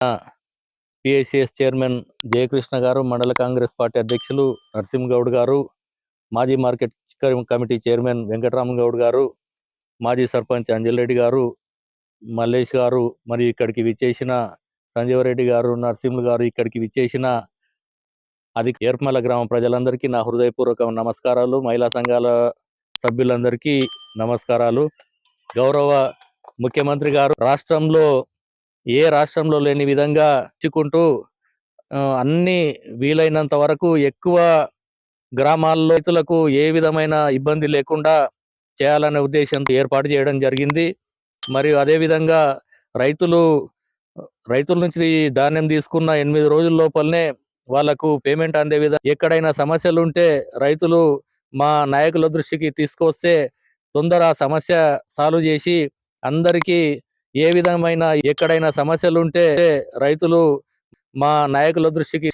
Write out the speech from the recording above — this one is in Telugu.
పిఐసిఎస్ చైర్మన్ జయకృష్ణ గారు, మండల కాంగ్రెస్ పార్టీ అధ్యక్షులు నరసింహగౌడ్ గారు, మాజీ మార్కెట్ కమిటీ చైర్మన్ వెంకటరామగౌడ్ గారు, మాజీ సర్పంచ్ అంజల్ గారు, మల్లేష్ గారు, మరియు ఇక్కడికి విచ్చేసిన సంజీవరెడ్డి గారు, నరసింహులు గారు, ఇక్కడికి విచ్చేసిన అది ఏర్మల గ్రామ ప్రజలందరికీ నా హృదయపూర్వక నమస్కారాలు. మహిళా సంఘాల సభ్యులందరికీ నమస్కారాలు. గౌరవ ముఖ్యమంత్రి గారు ఏ రాష్ట్రంలో లేని విధంగా ఇచ్చుకుంటూ అన్ని వీలైనంత వరకు ఎక్కువ గ్రామాల్లో రైతులకు ఏ విధమైన ఇబ్బంది లేకుండా చేయాలనే ఉద్దేశంతో ఏర్పాటు చేయడం జరిగింది. మరియు అదేవిధంగా రైతుల నుంచి ధాన్యం తీసుకున్న 8 రోజుల లోపలనే వాళ్లకు పేమెంట్ అందే విధంగా, ఎక్కడైనా సమస్యలు ఉంటే రైతులు మా నాయకుల దృష్టికి తీసుకొస్తే తొందర సమస్య సాల్వ్ చేసి అందరికీ ఎక్కడైనా సమస్యలు ఉంటే రైతులు మా నాయకుల దృష్టికి